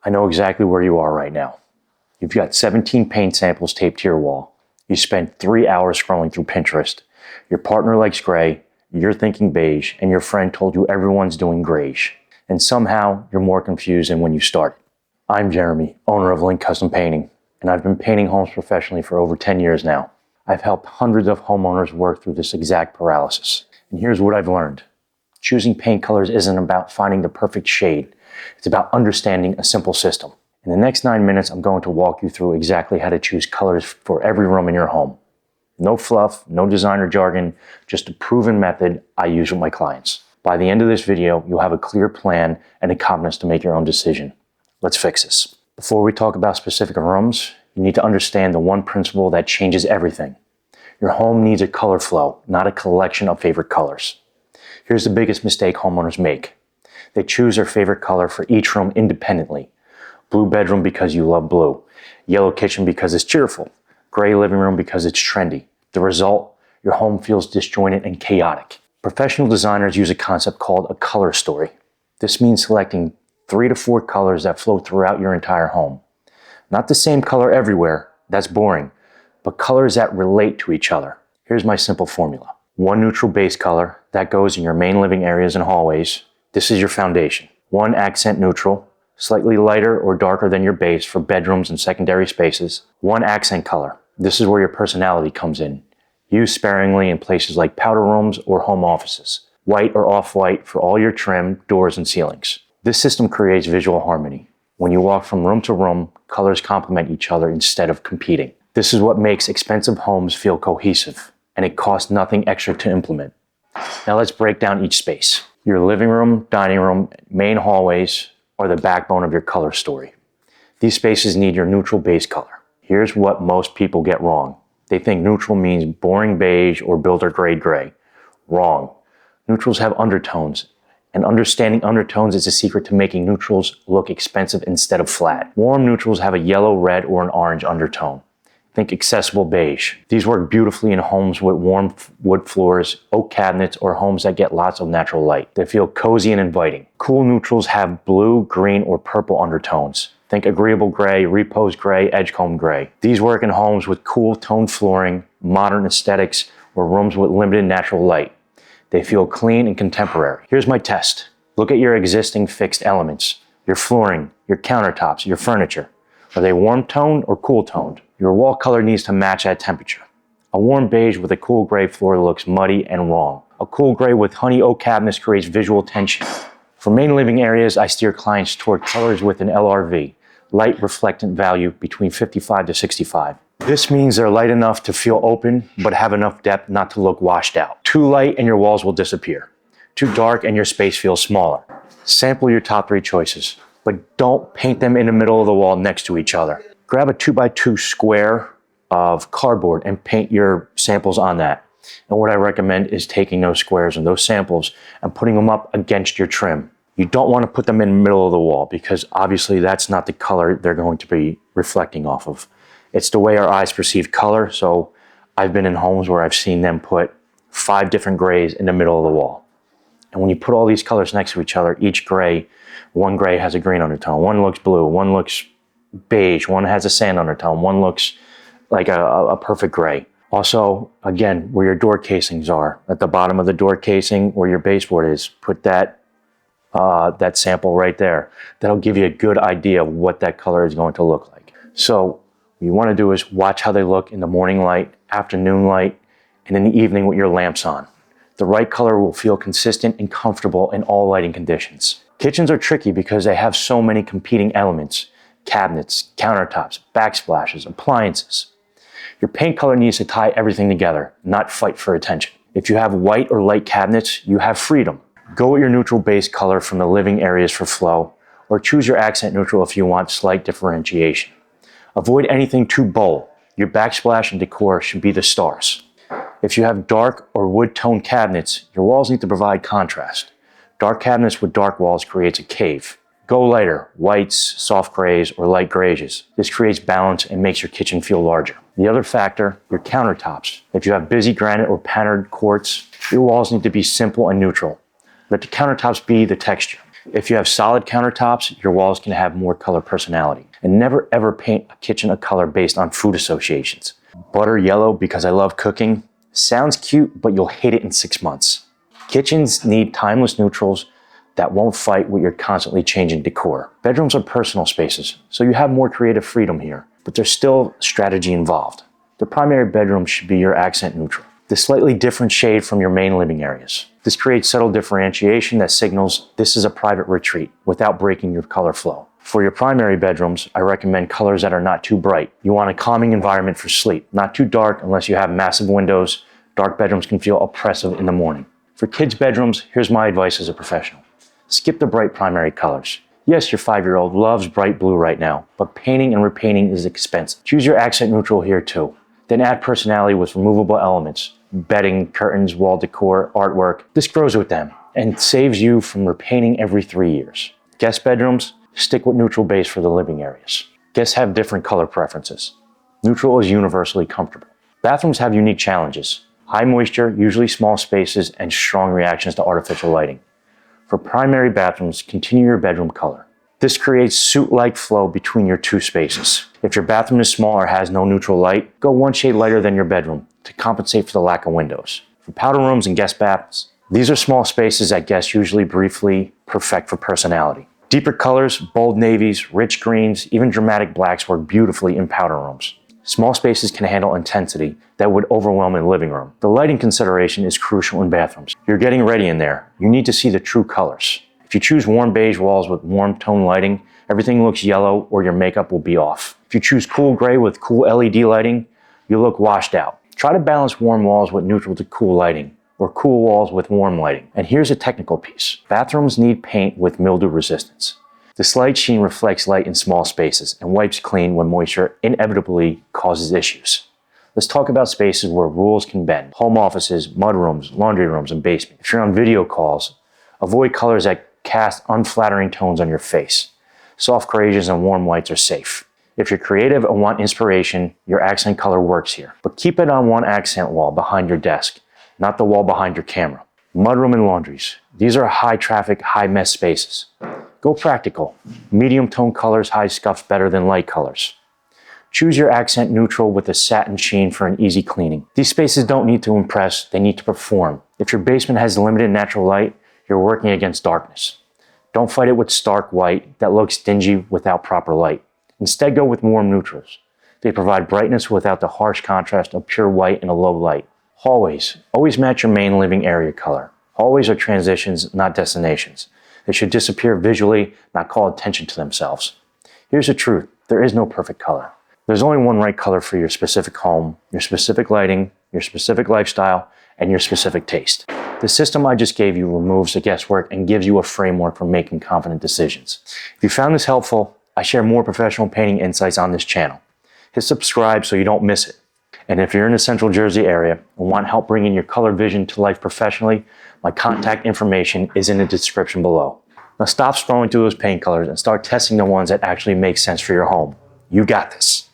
I know exactly where you are right now. You've got 17 paint samples taped to your wall. You spent 3 hours scrolling through Pinterest. Your partner likes gray, you're thinking beige, and your friend told you everyone's doing grayish. And somehow, you're more confused than when you started. I'm Jeremy, owner of Link Custom Painting, and I've been painting homes professionally for over 10 years now. I've helped hundreds of homeowners work through this exact paralysis. And here's what I've learned. Choosing paint colors isn't about finding the perfect shade. It's about understanding a simple system. In the next 9 minutes, I'm going to walk you through exactly how to choose colors for every room in your home. No fluff, no designer jargon, just a proven method I use with my clients. By the end of this video, you'll have a clear plan and the confidence to make your own decision. Let's fix this. Before we talk about specific rooms, you need to understand the one principle that changes everything. Your home needs a color flow, not a collection of favorite colors. Here's the biggest mistake homeowners make. They choose their favorite color for each room independently. Blue bedroom because you love blue. Yellow kitchen because it's cheerful. Gray living room because it's trendy. The result, your home feels disjointed and chaotic. Professional designers use a concept called a color story. This means selecting 3 to 4 colors that flow throughout your entire home. Not the same color everywhere, that's boring, but colors that relate to each other. Here's my simple formula. 1 neutral base color that goes in your main living areas and hallways. This is your foundation. 1 accent neutral, slightly lighter or darker than your base for bedrooms and secondary spaces. 1 accent color. This is where your personality comes in. Used sparingly in places like powder rooms or home offices. White or off-white for all your trim, doors, and ceilings. This system creates visual harmony. When you walk from room to room, colors complement each other instead of competing. This is what makes expensive homes feel cohesive, and it costs nothing extra to implement. Now let's break down each space. Your living room, dining room, main hallways are the backbone of your color story. These spaces need your neutral base color. Here's what most people get wrong. They think neutral means boring beige or builder grade gray. Wrong. Neutrals have undertones, and understanding undertones is the secret to making neutrals look expensive instead of flat. Warm neutrals have a yellow, red, or an orange undertone. Think accessible beige. These work beautifully in homes with warm wood floors, oak cabinets, or homes that get lots of natural light. They feel cozy and inviting. Cool neutrals have blue, green, or purple undertones. Think agreeable gray, repose gray, edgecomb gray. These work in homes with cool toned flooring, modern aesthetics, or rooms with limited natural light. They feel clean and contemporary. Here's my test. Look at your existing fixed elements. Your flooring, your countertops, your furniture. Are they warm toned or cool toned? Your wall color needs to match that temperature. A warm beige with a cool gray floor looks muddy and wrong. A cool gray with honey oak cabinets creates visual tension. For main living areas, I steer clients toward colors with an LRV, light reflectant value between 55 to 65. This means they're light enough to feel open, but have enough depth not to look washed out. Too light and your walls will disappear. Too dark and your space feels smaller. Sample your top 3 choices, but don't paint them in the middle of the wall next to each other. Grab a 2x2 square of cardboard and paint your samples on that. And what I recommend is taking those squares and those samples and putting them up against your trim. You don't want to put them in the middle of the wall because obviously that's not the color they're going to be reflecting off of. It's the way our eyes perceive color, so I've been in homes where I've seen them put 5 different grays in the middle of the wall. And when you put all these colors next to each other, each gray, one gray has a green undertone, one looks blue, one looks beige, one has a sand undertone, one looks like a perfect gray. Also, again, where your door casings are, at the bottom of the door casing where your baseboard is, put that sample right there. That'll give you a good idea of what that color is going to look like. So what you want to do is watch how they look in the morning light, afternoon light, and in the evening with your lamps on. The right color will feel consistent and comfortable in all lighting conditions. Kitchens are tricky because they have so many competing elements. Cabinets, countertops, backsplashes, appliances. Your paint color needs to tie everything together, not fight for attention. If you have white or light cabinets, you have freedom. Go with your neutral base color from the living areas for flow, or choose your accent neutral if you want slight differentiation. Avoid anything too bold. Your backsplash and decor should be the stars. If you have dark or wood-toned cabinets, your walls need to provide contrast. Dark cabinets with dark walls creates a cave. Go lighter, whites, soft grays, or light grays. This creates balance and makes your kitchen feel larger. The other factor, your countertops. If you have busy granite or patterned quartz, your walls need to be simple and neutral. Let the countertops be the texture. If you have solid countertops, your walls can have more color personality. And never ever paint a kitchen a color based on food associations. Butter yellow because I love cooking sounds cute, but you'll hate it in 6 months. Kitchens need timeless neutrals that won't fight with your constantly changing decor. Bedrooms are personal spaces, so you have more creative freedom here, but there's still strategy involved. The primary bedroom should be your accent neutral, the slightly different shade from your main living areas. This creates subtle differentiation that signals this is a private retreat without breaking your color flow. For your primary bedrooms, I recommend colors that are not too bright. You want a calming environment for sleep, not too dark unless you have massive windows. Dark bedrooms can feel oppressive in the morning. For kids' bedrooms, here's my advice as a professional. Skip the bright primary colors. Yes, your 5-year-old loves bright blue right now, but painting and repainting is expensive. Choose your accent neutral here too. Then add personality with removable elements, bedding, curtains, wall decor, artwork. This grows with them and saves you from repainting every 3 years. Guest bedrooms, stick with neutral base for the living areas. Guests have different color preferences. Neutral is universally comfortable. Bathrooms have unique challenges. High moisture, usually small spaces, and strong reactions to artificial lighting. For primary bathrooms, continue your bedroom color. This creates suit-like flow between your two spaces. If your bathroom is small or has no neutral light, go one shade lighter than your bedroom to compensate for the lack of windows. For powder rooms and guest baths, these are small spaces that guests usually briefly perfect for personality. Deeper colors, bold navies, rich greens, even dramatic blacks work beautifully in powder rooms. Small spaces can handle intensity that would overwhelm in the living room. The lighting consideration is crucial in bathrooms. You're getting ready in there. You need to see the true colors. If you choose warm beige walls with warm tone lighting, everything looks yellow or your makeup will be off. If you choose cool gray with cool LED lighting, you look washed out. Try to balance warm walls with neutral to cool lighting, or cool walls with warm lighting. And here's a technical piece. Bathrooms need paint with mildew resistance. The slight sheen reflects light in small spaces and wipes clean when moisture inevitably causes issues. Let's talk about spaces where rules can bend. Home offices, mudrooms, laundry rooms, and basement. If you're on video calls, avoid colors that cast unflattering tones on your face. Soft grays and warm whites are safe. If you're creative and want inspiration, your accent color works here. But keep it on one accent wall behind your desk, not the wall behind your camera. Mudroom and laundries. These are high traffic, high mess spaces. Go practical. Medium tone colors hide scuffs better than light colors. Choose your accent neutral with a satin sheen for an easy cleaning. These spaces don't need to impress, they need to perform. If your basement has limited natural light, you're working against darkness. Don't fight it with stark white that looks dingy without proper light. Instead, go with warm neutrals. They provide brightness without the harsh contrast of pure white in a low light. Hallways. Always match your main living area color. Hallways are transitions, not destinations. They should disappear visually, not call attention to themselves. Here's the truth. There is no perfect color. There's only one right color for your specific home, your specific lighting, your specific lifestyle, and your specific taste. The system I just gave you removes the guesswork and gives you a framework for making confident decisions. If you found this helpful, I share more professional painting insights on this channel. Hit subscribe so you don't miss it. And if you're in the Central Jersey area and want help bringing your color vision to life professionally, my contact information is in the description below. Now stop scrolling through those paint colors and start testing the ones that actually make sense for your home. You got this.